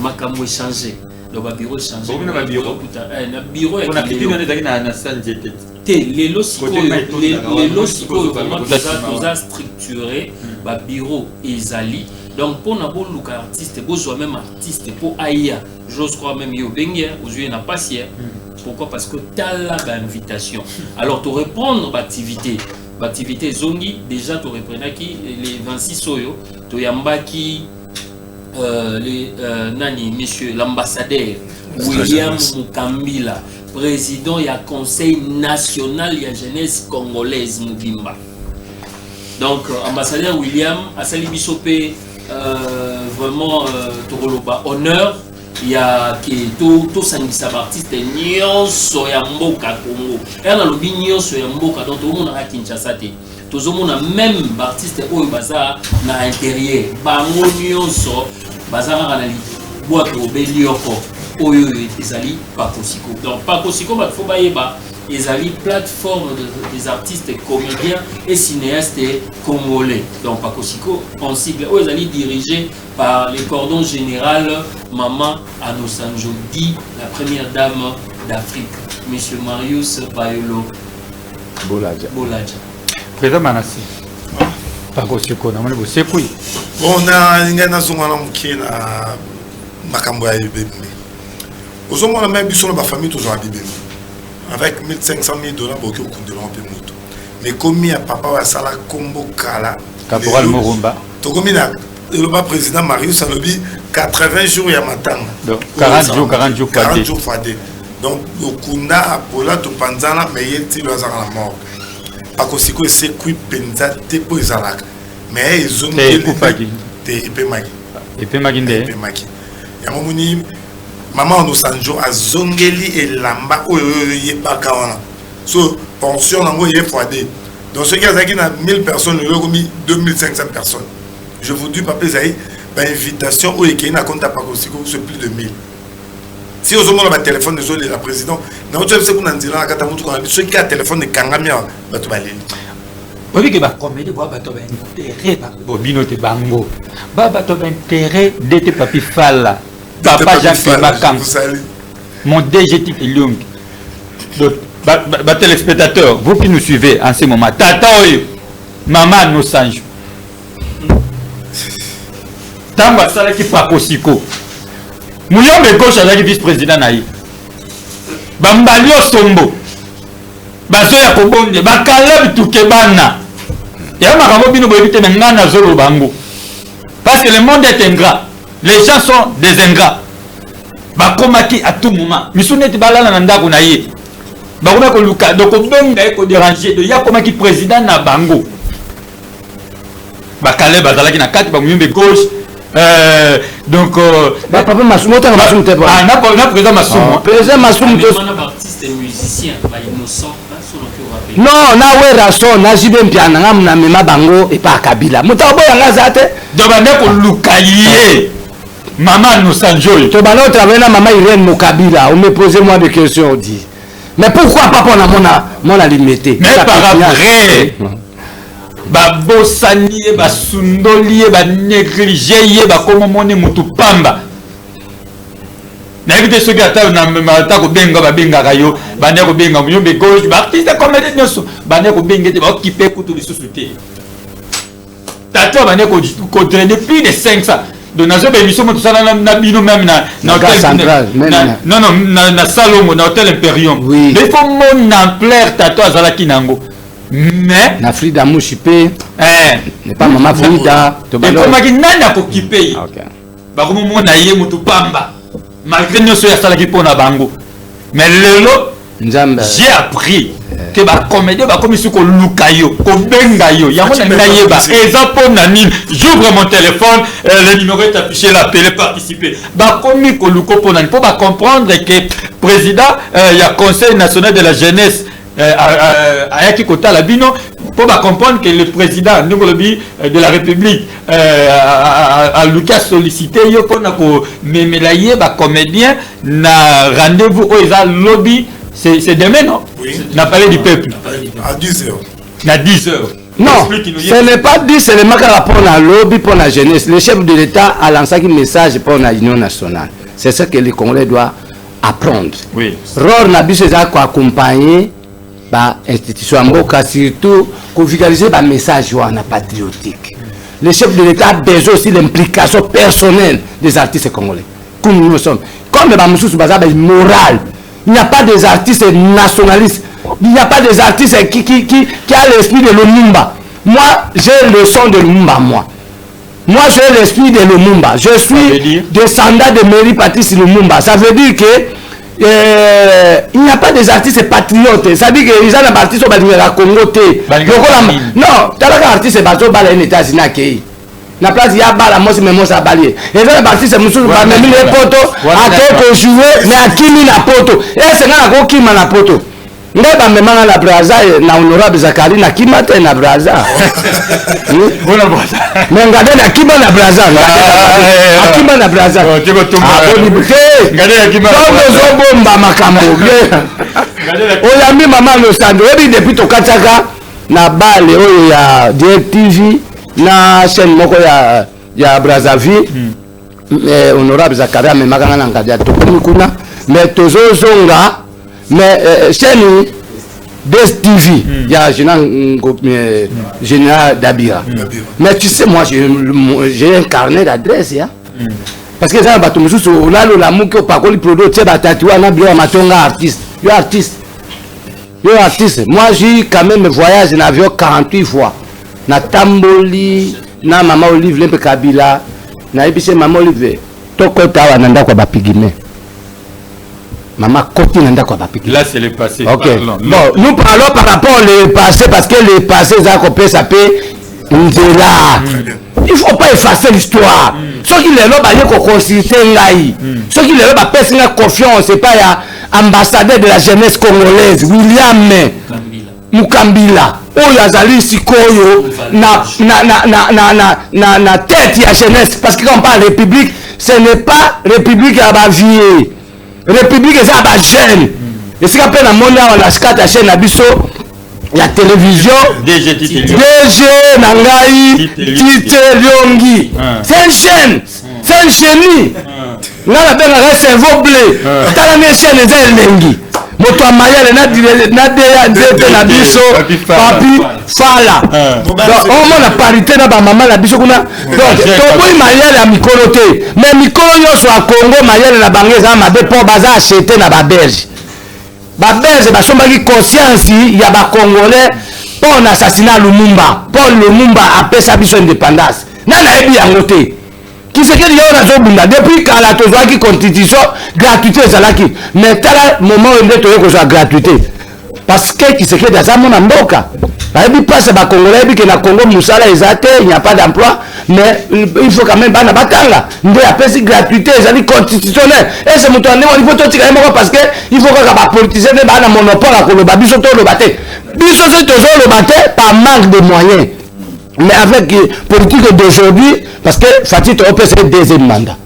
Makamou est changé. Le bureau est changé. Le bureau est changé. Les lots vraiment structuré, le bureau est ali. Donc pour n'avoir le artiste, besoin même artiste pour aïe, j'ose croire même yo bengue, aux yeux n'a pas si. Pourquoi? Parce que tu as l'invitation. Alors tu répondre l'activité zongi déjà tu reprenais qui les 26 soyo, tu yamba qui monsieur l'ambassadeur William Mukambila, président du Conseil national de la jeunesse congolaise Mugimba. Donc, ambassadeur William a sali bisopé vraiment honneur. Il y a tout sangisa artiste nyonso ya mboka Congo. Et on a le bignon sur ya mboka donc tout le monde a Kinshasa te. Tout le monde a même artiste oyo baza na intérieur. Bango nyonso baza na li boîte obelioko oyo ezali Pakosiko. Donc Pakosiko ba faut bayeba ezali plateforme des artistes comédiens et cinéastes congolais. Donc Pakosiko en sigle oyo ezali dirigé par le cordon général Maman Anosanjo dit la première dame d'Afrique, Monsieur Marius Bayolo Boladja. Président Manassi, Pakosiko, on a bossé quoi? On a une zone qui na makambo ya bébé. Aux hommes on a même vu sur la famille toujours à bébé. Avec 1500 000 $, beaucoup de l'empire moto. Mais comme il y a papa wa sala combo kala. Caporal Morumba. Togomina le président Marius Alobi 80 jours il y a matin. 40 jours fadé. Donc le kunda apola to panzana mais yeti lo azara la mort. Pakosiko c'est kui penza te po izalaka. Mais ils ont te epemaki. Epemaki. Ya momuni maman Anosanjo azongeli elamba oyo yebaka wana. So pension nango ye fadé. Donc ce qui a na 1000 personnes, il y a 2500 personnes. Je vous dis, papa Zaï, invitation au Ekena à compte à Pakosiko, c'est plus de 1000. Si vous avez un téléphone de la présidente, ceux qui ont un téléphone de Kangamia, vous allez aller. Oui, que va comédie, va bateau intérêt, bobino te bango, va bateau intérêt d'être papi falla, papa Jacques Makam, mon DG Tite Lung. Donc, téléspectateurs, vous qui nous suivez en ce moment, tata oyo, maman Anosanjo. Tamba salaki Pakosiko. Muyombe gauche azaki vice-président naï. Bambalio sombo. Bazoya kobonde, bakala bituke bana. Ya makambo bino boyebite na ngana zolo bango. Parce que le monde est ingrat. Les gens sont des ingrats. Bakomaki à tout moment. Misuneti balala na ndako na ye. Bakoma ko luka donc benga ko déranger de ya komaki président na bango. Bakale bazalaki na kati ba muyombe gauche. Donc papa Masumo ta Masumo te pas na président Masumo artiste musicien ba innocent non na we rason na jibe mpiana ngam na mema bango et pas Kabila muta boya ngazate donc ba ndeko lukaye maman Anosanjo to ba no travailler na maman Irène Mokabila on me posez moi des questions dit mais pourquoi papa na mona limité mais par après babosani ye basundoli ye banéglige ye bakoma moni mutu pamba nayebi te soki ata kobenga babengaka yo bande kobenga muyombe gauche baartiste comédie nyonso bande kobenga ete baokipe kutu lisusu te tata bande kodraine plus de 500 donc nazoba émission mo tosala na bino même na Salomo na hôtel Imperium mais il faut mon ampleur tata azalaki nango. Mais na Frida Mouchipé n'est pas maman Frida to ba ko maki nana ko kipé ba ko mo na ye mutu pamba malgré nyoso ya sala ki pona bango mais lelo nzamba j'ai appris que ba comédie ba comme ko lukayo ko benga yo ya mona na yeba eza pona nini j'ouvre mon téléphone le numéro est affiché l'appeler participer ba komi ko luko pona pour ba comprendre que président il y a conseil national de la jeunesse ayaki kota la bino pour comprendre que le président de la République a Lucas sollicité yo pona ko memelaye ba comédien na rendez-vous au lobby c'est demain non n'a parlé du peuple à 10h na 10h non ce n'est pas dit seulement que rapport à lobby pour la jeunesse le chef de l'État a lancé un message pour l'Union nationale c'est ce que les Congolais doivent apprendre rôle na biso za ko accompagner ba institution amboka surtout pour vulgariser ba message wana patriotique. Le chef de l'État a besoin aussi l'implication personnelle des artistes congolais. Comme nous sommes. Comme ba mususu bazaba moral. Il n'y a pas des artistes nationalistes. Il n'y a pas des artistes qui a l'esprit de Lumumba. Moi, j'ai le son de Lumumba moi. Moi, j'ai l'esprit de Lumumba. Je suis descendant de Mary Patrice Lumumba. Ça veut dire que il n'y a pas des artistes patriotes. Ça veut dire que les artistes sont à Congo. Non, tu as des artistes qui sont à États-Unis. Na place ya bala moi c'est même ça balier et ça parti c'est monsieur ba même les potos à quelque jouer mais à kimi na poto et c'est na ko kima na poto ngai ba même na braza na honorable Zakari na kima te na braza bona braza mais ngade na kima na braza na kima na braza tu ko tumba ngade na kima zo bomba makambo oyambi mama no sando ebi depuis to kataka na bale oyo ya DTV na chaîne moko ya Brazzaville honorable Zakaria me makanga na ngadia to kuna mais tozozonga mais chaîne DSTV ya général Dabira mais tu sais moi j'ai un carnet d'adresse ya parce que ça bato mususu olalo la muko pakoli produit tse batati wana bio matonga artiste yo artiste moi j'ai quand même voyage en avion 48 fois na tamboli na mama Olive lempe Kabila na ebise mama Olive tokota wana ndako ba pigime mama koti na ndako ba pigime là c'est le passé. OK bon nous parlons par rapport au passé parce que le passé ça copé ça peut là il faut pas effacer l'histoire ceux qui les loba yeko consulter ngai ceux qui les loba pèse na confiance c'est pas ya ambassadeur de la jeunesse congolaise William Mukambila oyo azali sikoyo na tête ya jeunesse parce que quand on parle république ce n'est pas république ya ba vieux république eza ba jeune esika pe na monde awa na skata chaîne na biso ya télévision DG na ngai Tite Liongi c'est une chaîne c'est une chaîne ngala benga ka cerveau bleu tala ne chaîne eza elengi moto amayele na deya nzete na biso papi fala on a parité na ba mama na biso kuna donc toboyi mayele ya mikolo te mais mikolo nyonso ya Congo mayele na bango eza mabe mpo baza acheté na baberge basombaki conscience ya bakongolais mpo na assassinat Lumumba mpo Lumumba apesa biso indépendance nani ayebi yango te Kisekedi yo nazobunda depuis kala tozwaki constitution gratuité ezalaki mais tala moment oyo toye kozwa gratuité parce que Kisekedi aza mona mboka bayebi place bakongolais yebi ke na Congo musala eza te il n'y a pas d'emploi mais il faut quand même bana batanga nde apesi gratuité ezali constitutionnel et c'est moto ande il faut totika ye moko parce que il faut kaka bapoliticien nde bana monopole akoloba biso toloba te biso soki tozoloba te par manque de moyens. Mais avec politique d'aujourd'hui, parce que Fatih Topé c'est le deuxième mandat.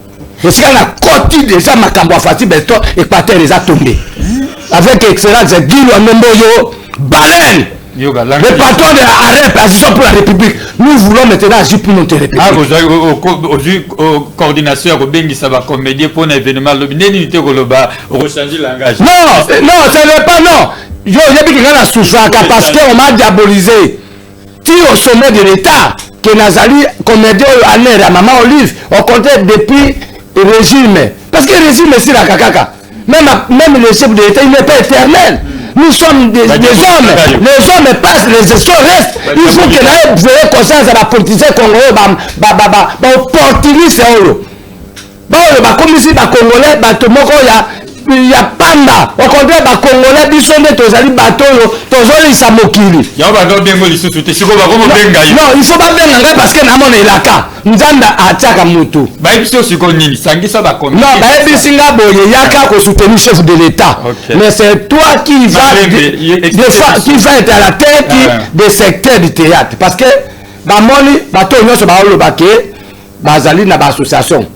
Et c'est quand la côté de ça, ma cambo Fatih Beto, Équateur les a tombés. Avec excellence, Guillaume Amemboyo, Baleine, le patron de la transition pour la République. Nous voulons maintenant agir pour notre République. Ah, vous avez au coordination, au Bengi Saba Comédie pour un événement, l'unité Goloba, rechanger le langage. Non, ce n'est pas non. Je dis que la souffrance parce qu'on m'a diabolisé. Au sommet de l'État, que Nazali, comédien à l'air à Maman Olive, au contraire depuis le régime. Parce que le régime c'est la cacaca. Même le chef de l'État, il n'est pas éternel. Nous sommes des hommes. Les hommes passent, les esprits restent. Il faut que nous ayons conscience à la politicien congolais, opportuniste. Comme ici, les Congolais, il y a panda au contraire ba congolais biso nde tozali bato yo tozolisa mokili ya ba do bengo lisusu te siko ba ko benga yo non il faut pas benga ngai parce que na mona elaka nzanda ataka mutu ba biso siko nini sangisa ba komi non ba bisinga boye yaka ko soutenir chef de l'État mais c'est toi qui va être à la tête des secteurs du théâtre parce que ba moni bato nyonso ba oloba ke bazali na ba association.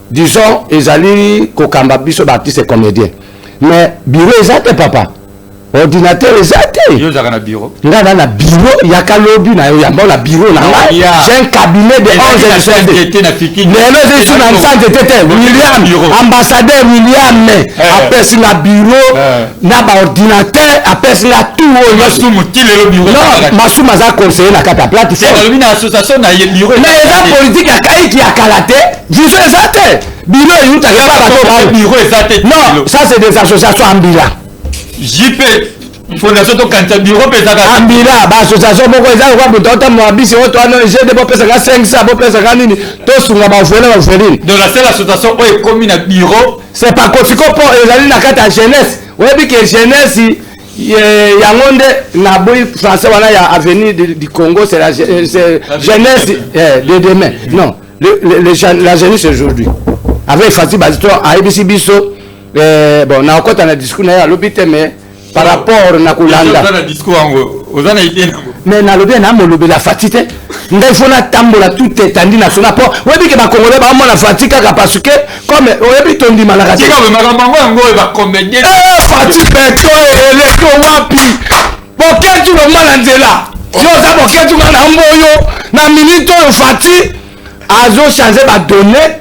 Disons, ils allaient kokamba biso baptiste comédien. Mais bureau exact papa. Ordinateur exact. Yo za na bureau. Nga na bureau ya kalobi na yo ya bon la bureau na nga. J'ai un cabinet de 11 personnes. Mais là je suis dans centre tete William ambassadeur William après sur la bureau na ba ordinateur après sur la tout Masu mutile le bureau. Non, Masu maza conseiller na kata plateforme. C'est une association na bureau. Mais la politique ya kaiki ya kalaté. Vision exact. Bureau il t'a pas bureau exact. Non, ça c'est des associations ambulants. JP fondation to kanta bureau pesa ka ambila ba association moko eza kwa butota mwabisi oto ano jede bo pesa ka 500 bo pesa ka nini to sunga ba ofele donc la seule association oyo ekomi na bureau c'est pas Kosiko po ezali na kata jeunesse oyebi ke jeunesse yango nde na boyi français wana ya avenir du Congo c'est la jeunesse de demain non la jeunesse aujourd'hui avec Fati Bazito a ABC biso bon na okota na discours na ya lobite mais par rapport na kulanda na discours ngo ozana idée ngo mais na lobi na molobi la fatite ngai fona tambola tout étendue national po webi ke ba congolais ba mona fatika ka parce que comme webi tondi malaka tika be makambo ngo ba comédien fatite beto ele ko wapi boketu lo mala nzela yo za boketu na mboyo na minute yo fati azo changer ba donner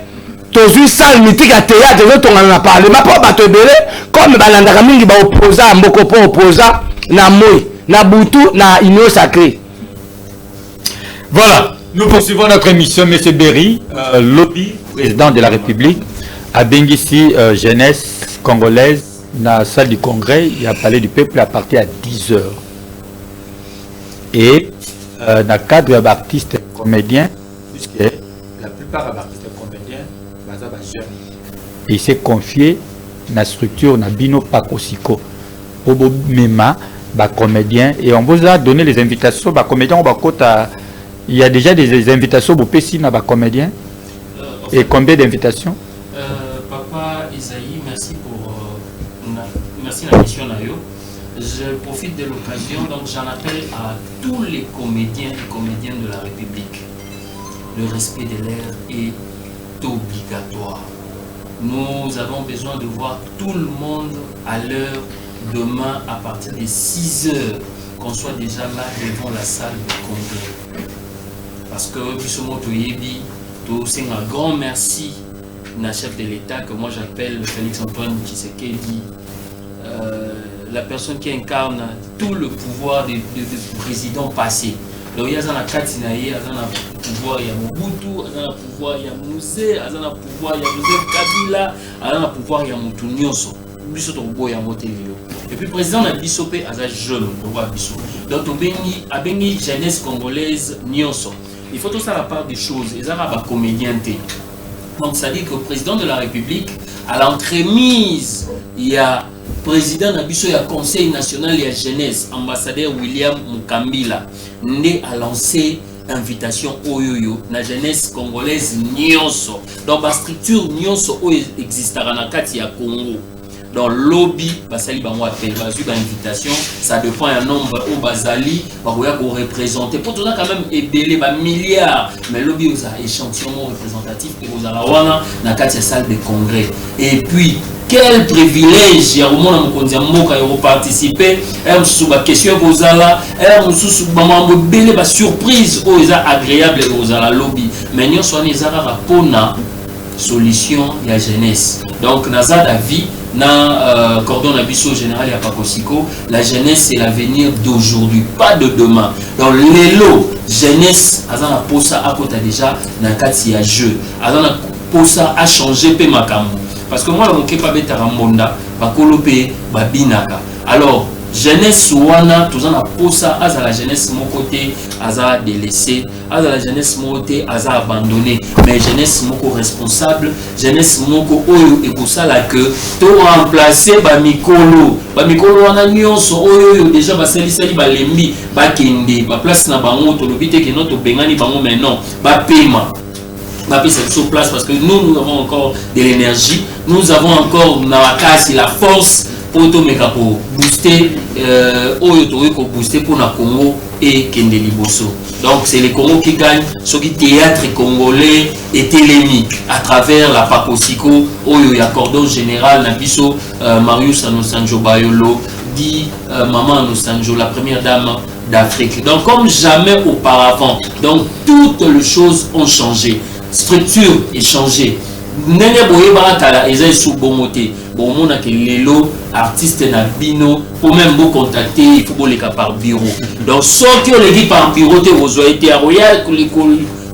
tozui salle mythique à théâtre ezotongana na parlement mpo bato ebele comme balandaka mingi baopposa mboko mpo opposa na moi na butu na union sacrée. Voilà, nous poursuivons notre émission. Monsieur Berry, lobby président de la République a Bengisi jeunesse congolaise dans la salle du congrès, il a parlé du peuple à partir à 10h et dans le cadre d'artistes comédiens, puisque la plupart des artistes comédiens et il s'est confié dans la structure na Bino Pakosiko Obo Mema ba comédien et on vous a donné les invitations ba comédien il y a déjà des invitations au PC na ba comédien et combien d'invitations Papa Isaïe, merci pour merci la mission nayo. Je profite de l'occasion donc j'en appelle à tous les comédiens et comédiennes de la République. Le respect de l'air est obligatoire. Nous avons besoin de voir tout le monde à l'heure demain à partir de 6 heures, qu'on soit déjà là devant la salle de congrès. Parce que c'est un grand merci à chef de l'État que moi j'appelle Félix Antoine Tshisekedi, la personne qui incarne tout le pouvoir du président passé. Donc il y a un Katinaye, il y a un pouvoir, il y a Mobutu, il y a un pouvoir, il y a Moussé, il y a un pouvoir, il y a Joseph Kabila, il y a un pouvoir, il y a Moutou Nyonso. Et puis le président a Bissopé, il y a un jeune, donc on a une jeunesse congolaise Nyonso. Il faut tout ça à la part des choses, il y a un comédien. Donc ça dit que le président de la République, à l'entremise, il y a président Nabiso, il y a conseil national, il y a jeunesse, ambassadeur William Mukambila, né a lancé invitation Oyoyo, la jeunesse congolaise Nyonso. Donc la structure Nyonso existera dans le Congo. Dans le lobby, basali bango appel, basu ba invitation, ça dépend un nombre au basali, baroya ko représenter. Pour tout ça quand même ebélé ba milliards, mais le lobby aux échantillon représentatif et aux alawana na katia salle de congrès. Et puis quel privilège il y a au monde mokonzi moka yo participer, sous ba question aux ala, sous ba mambo belé ba surprise aux agréable aux ala lobby. Mais nous sommes les ara pona solution ya jeunesse. Donc naza d'avis na cordon abisso général ya Pakosiko, la jeunesse c'est l'avenir d'aujourd'hui, pas de demain. Donc l'élo jeunesse azana posa akota déjà na kati ya jeu. Azana posa a changer pe makambo. Parce que moi on kepa betara monda bakolope babinaka. Alors jeunesse wana tozana posa aza la jeunesse mon côté aza délaissé, aza la jeunesse mon côté aza abandonné, mais jeunesse moko responsable, jeunesse moko oyo ekosala que to remplacer ba mikolo wana nyonso oyo déjà basali balembi bakende ba place na bango to lobite ke noto bengani bango mais non ba paiement c'est sur place parce que nous avons encore de l'énergie, nous avons encore la force pour booster pour booster pour la Congo et Kende Liboso. Donc c'est le Congo qui gagne, ce qui théâtre congolais et télémi à travers la Pakosiko, Oyo ya cordon général Nabiso, Marius Anosanjo Bayolo, dit Maman Anosanjo, la première dame d'Afrique. Donc comme jamais auparavant, donc toutes les choses ont changé. Structure est changée. Nene boye barakala eza sous bomoté. Bon mona ke lelo artiste na bino pour même vous contacter, il faut les cas par bureau. Donc ceux qui ont les par bureau te vous été à royal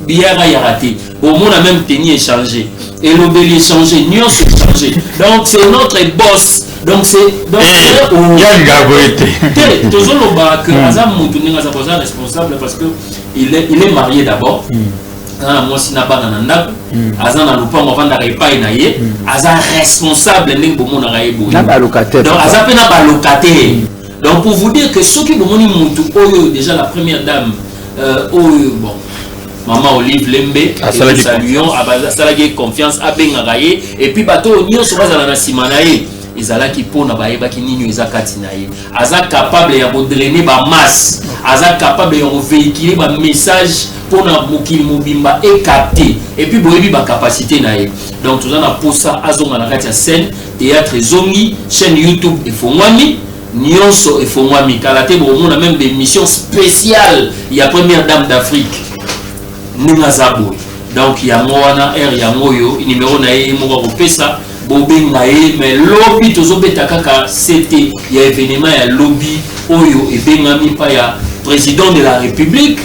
biara ya raté. Bon, on a même tenu échangé. Et l'obéli échangé, Nyon s'est échangé. Donc c'est notre boss. Donc c'est il y a une gravité. Toujours le bas que Azam Moutouni est responsable parce que il est marié d'abord. Moi si n'a pas d'ananda, Azam n'a pas on va n'arriver pas inaye. Azam responsable n'eng bon mon araye bon. N'a pas locataire. Donc Azam n'a pas locataire. Donc pour vous dire que ceux qui bon moni Moutou Oyo déjà la première dame Oyo bon. Maman Olive Lembe, nous saluons, Salagé confiance, Abengaraye, et puis bateau, nous sommes à la Simanaye. Ils allaient qui pour n'abaye qui n'y nous a katinaye. Aza capable de drainer ma masse, Aza capable de véhiculer ma message pour na mukili mubimba et capter. Et puis boyebi ba capacité naye. Donc tout ça na pour ça azonga na katia scène, théâtre zongi, chaîne YouTube et Fongwami. Nyonso et Fongwami. Kalate bon on a même des missions spéciales. Il y a première dame d'Afrique. Donc il y a Moana R, il y a Moyo, numéro nae Moga Pesa, Bobé nae, mais lobby tozo betakaka c'était il y a événement il y a lobby Oyo et Bengami pa il y a président de la République,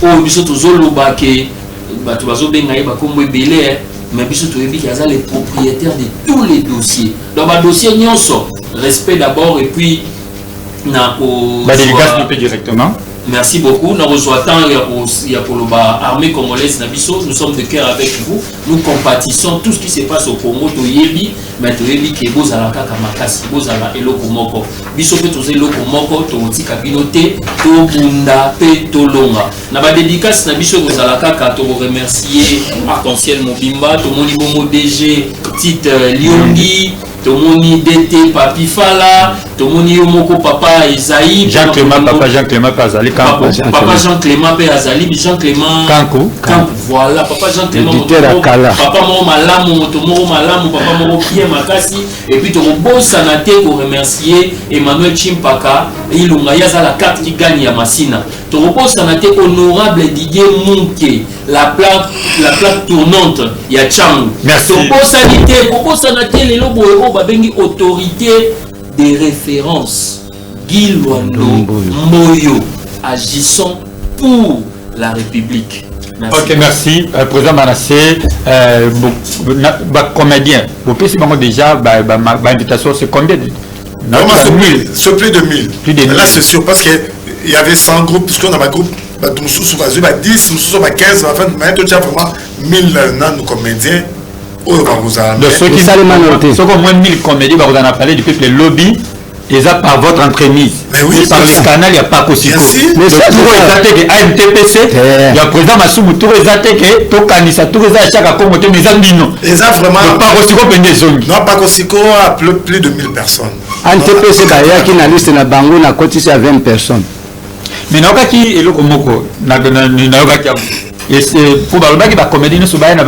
Oyo biso tozo loba ke bato bazo bengaye ba kombo belé, mais biso to yebi kaza les propriétaires de tous les dossiers. Donc ba dossier nyonso, respect d'abord et puis na ko ba dédicace nous peut directement. Merci beaucoup. Nous rejoignons l'armée congolaise Nabiso. Nous sommes de cœur avec vous. Nous compatissons tout ce qui se passe au Congo. Toyebi, mais toyebi que bozala kaka makasi, bozala eloko moko. Biso pe toze eloko moko, toti kabinote, to bunda pe to longa. Na ba dédicace Nabiso bozala kaka to remercier Arc-en-Ciel Mobimba, to moni bomo DG Tite Liongi. Tomoni DT Papi Fala, Tomoni Yomoko Papa Esaïe, Jean-Clément Papa Jean-Clément Azali Kanko. Papa Jean-Clément Pe Azali, Jean-Clément Kanko. Voilà, Papa Jean-Clément Papa Moro Malamu, Tomoro Malamu, Papa Moro Pierre Makasi, et puis Tomo Sanate pour remercier Emmanuel Chimpaka, Ilunga Yaza la carte qui gagne à Massina. Tomo Sanate honorable Didier Munke, la plaque tournante, Yachang. Merci. Tomo Sanate, les lobos babengi autorité de référence Guy Luando Moyo agissant pour la République. Merci. Ok, merci. Président Manassé, comédien, vous pouvez déjà, invitation, c'est combien de... C'est plus de 1000. Là, c'est sûr, parce qu'il y avait 100 groupes, puisqu'on a un groupe, nous sommes 10, nous sommes 15, enfin, maintenant, tu as vraiment 1000 comédiens. De ceux qui sont au moins 1000 comédies, vous en avez parlé depuis le lobby, et ça par votre entremise. Mais oui, par le canal, il n'y a pas qu'aussi. Mais ça, c'est AMTPC, il y a le président Massoumou, tout les attaques, tout Kanissa, tout les attaques à Komoté, mais ça, non. Et ça, vraiment. Pas aussi qu'on peut des zones. Non, pas qu'aussi qu'on a plus de 1000 personnes. AMTPC, il y a qui n'a liste na Bango, na cotisé à 20 personnes. Mais n'a pas qui est le Komoko, n'a pas qui et c'est pour que la comédie ne soit pas na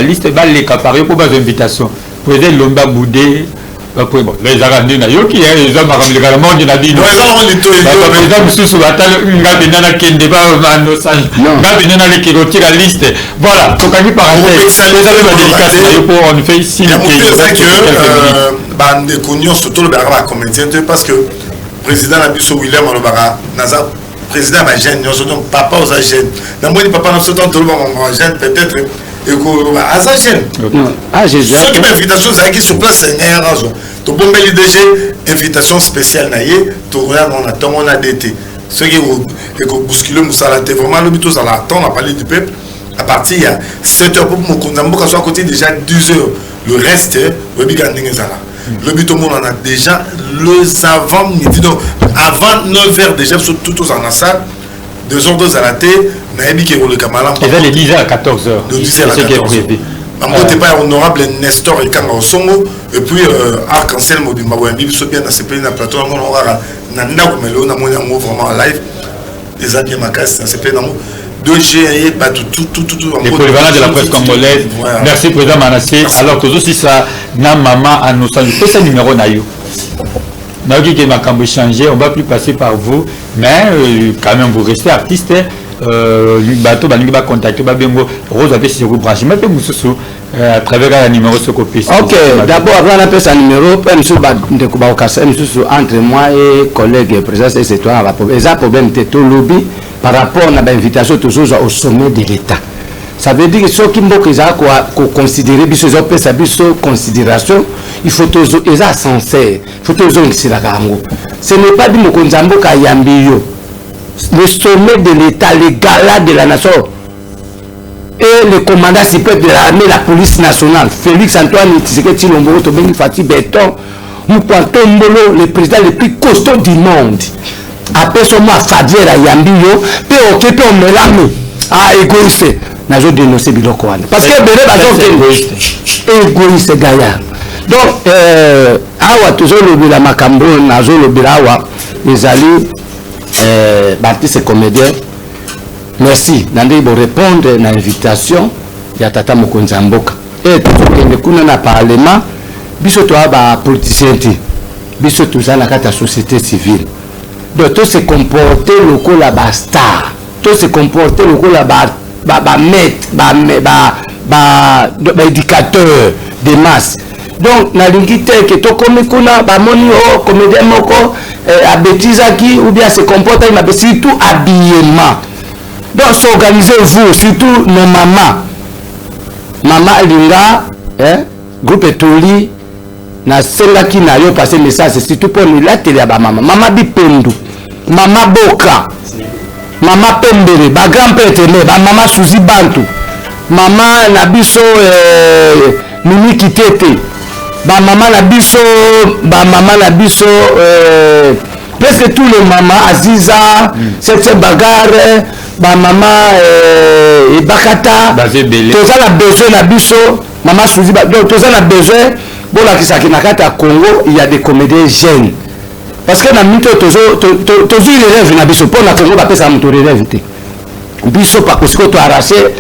liste les caparer pour des invitations pour aider Lomba Boudé les arrangés na yo qui les hommes ramènent le monde na dit non les hommes sous batal ngabe nana kende ba manosage ngabe nana le qui retire la liste voilà donc à parenthèse les avez ma dédicace pour on fait ici que bande connu surtout le barba comédien parce que président Nabiso William Alobara Nazar président ma jeune donc papa aux jeunes dans moi papa dans ce temps tout le monde jeune peut-être et que à sa jeune ceux qui m'invitation ça qui sur place c'est un raison to bombe l'IDG invitation spéciale naie to regarde on a d'été ceux qui et que bousculer Moussala vraiment le bitos à la temps on a parlé du peuple à partir il y a 7h pour mon Konzambo quand soit à côté déjà 12h le reste webi ganding zala le but au monde on a déjà les avant-midi donc avant 9h déjà sur tout aux en salle 2 heures à la télé naïbi qui est le camarade et les 10h à 14h de 10h à 14h on pas honorable Nestor et Kanga Songo et puis Arc-en-Ciel Mobimba Wembi biso bien dans ce pays na plateau on aura na ndako melo na mona ngo vraiment live des amis makasi dans ce pays na 2G pas tout les polyvalents de la presse congolaise. Merci président Manassé. Alors que aussi ça na maman à nous saluer. C'est ce numéro nayo. Naoki qui m'a quand changé, on va plus passer par vous, mais quand même vous restez artiste. Bateau bangi ba contacter ba bengo Rose avait sur branche mais mususu à travers un numéro ce copie. OK, d'abord avant la pèse numéro pour nous ba de ko ba okasa mususu entre moi et collègue président c'est toi va problème. Ça problème était tout lobby par rapport à l'invitation toujours au sommet de l'État. Ça veut dire que ceux qui m'ont considéré, considération, il faut toujours les sincères, il faut toujours ce n'est pas du Mokonzambo Kayambiyo. Le sommet de l'État, les galas de la nation et le commandant suprême de l'armée, la police nationale, Félix Antoine Tshisekedi Tshilombo, Tobeni Fati Beton, Moukwanto Mbolo, le président le plus costaud du monde. Après son mot Fadier à Yambiyo, puis occupé au Mélame, à égoïste. Nazo dénoncer biloko wana parce que bele bazo égoïste gaillard. Donc awa toujours le bila makambo nazo le bila awa ezali Baptiste comédien. Merci nandi bo répondre na invitation ya tata Mokonzamboka et tokende kuna na parlement biso to ba politicien ti biso to za na kata société civile. Donc tout se comporter lokola ba star, tout se comporter lokola éducateur de masse. Donc na lingite que to comme kuna ba moni o comédien moko a bêtisaki ou bien se comporte mais surtout habillement. Donc s'organisez-vous, surtout nos mamans. Maman linga groupe etoli na senga ki na yo passer message surtout pour nous la télé ba maman. Maman Bipendu, maman Boka, maman Pembele, ba grand-père Télé, ba maman Suzy Bantu, maman Nabiso Mimi Kitete, ba maman Nabiso presque tous les mamans Aziza, cette bagarre, ba maman Bakata, tous a besoin Nabiso, maman Suzy Bantu, donc tous a besoin bon la kisaki na kata Congo, il y a des comédiens jeunes. Parce que dans le temps, toujours les rêves na biso pour la Congo ba pesa muto rêve te. Biso pa kosiko to arracher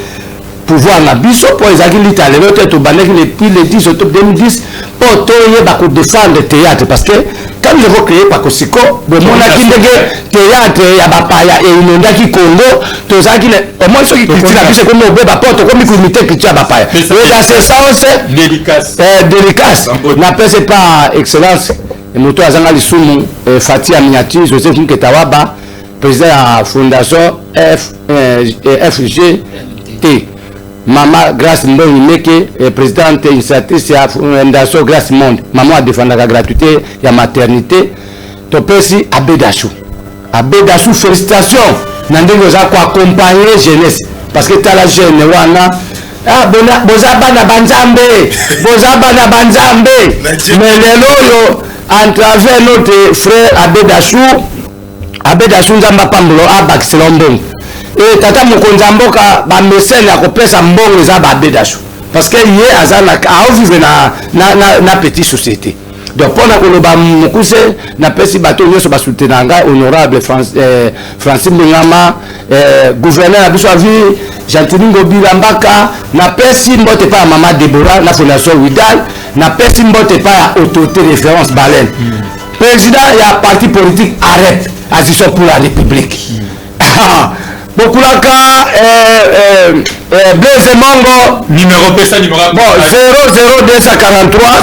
pouvoir na biso pour ezaki lita le to baneki depuis le 10 octobre 2010 pour to yeba ko défendre le théâtre parce que quand ils ont créé pa kosiko de mona kindege théâtre ya bapaya et inondaki Congo to zaki au moins ceux qui critiquent la biso comme obeba porte comme comité critique bapaya. Et dans ce sens délicace n'a pas pas excellence. Et moto azanga lisumu Fatia Miniati Joseph Mketawaba président de la fondation FGT Maman Grâce Mbongi Meke présidente initiatrice de la fondation Grâce Monde maman a défendu la gratuité la maternité topesi Abedachou félicitations nandenge oza ko accompagner jeunesse parce que t'as la jeune wana boza bana banzambe mais lelo en travers notre frère Abedachou Nzamba Pambulo Abakisela Mbongo et tata Mokonzamboka ba mécène ya kopesa mbongo eza ba Abedachou parce que yé azana a vivre na petite société. Donc pour na mukuse na pesi bato nyoso ba soutenanga honorable Francis Mingama gouverneur abiso avi Jantiningo Bilambaka na pesi mbote pa Mama Deborah na fondation Widal na pesi mbote pa ya autorité référence Baleine président ya parti politique arrête Action pour la République Bokulaka Blaise Mongo numéro pesa numéro bon 00243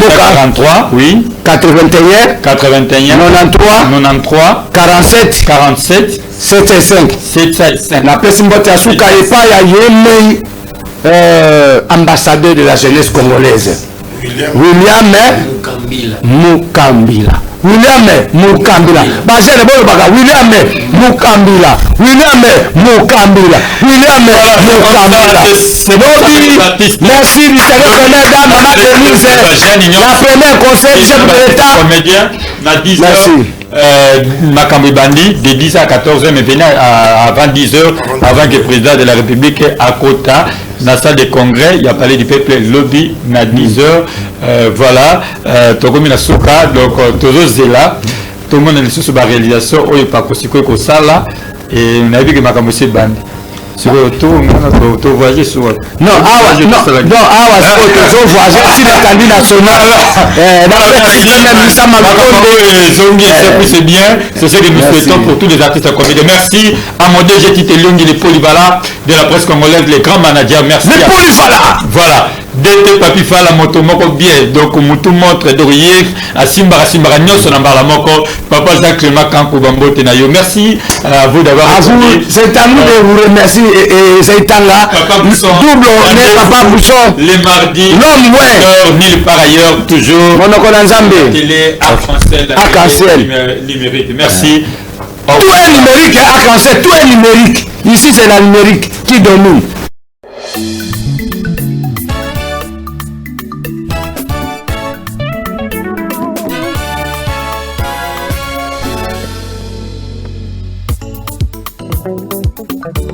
43 oui 81 93 47 705 na pesi mbote ya suka epa ya yemei ambassadeur de la jeunesse congolaise William Mukambila bajene boyo baka William Mukambila merci Nicolas Maman Denise la première conseil chef de l'État comédien na 10h Makambi Bandi de 10h à 14h mais venez avant 10h avant que le président de la République à Kota dans la salle de congrès il y a parlé du peuple lobby na 10h voilà tokomi na suka donc toujours zela tout le monde est sur la réalisation oyo pa kosiko ko sala et on a vu que Makambi c'est Bandi sur tout voyager sur non awa toujours voyager sur le candidat national c'est bien c'est ce que nous souhaitons pour tous les artistes comédiens. Merci à Modé Jetite Lungi les Polyvala de la presse congolaise, les grands managers, merci les Polyvala voilà Dete papi fala moto moko bien donc mutu montre d'orier asimbara nyonso na mbala moko papa Jacques Clément Kankou Bambote na yo. Merci à vous d'avoir répondu. C'est à nous de vous remercier et c'est là double honneur Papa Bousson les mardis l'homme ouais nulle part ailleurs toujours Monokona Nzambe télé Arc-en-Ciel numérique. Merci. Tout est numérique Arc-en-Ciel, tout est numérique. Ici c'est la numérique qui domine. Thank you.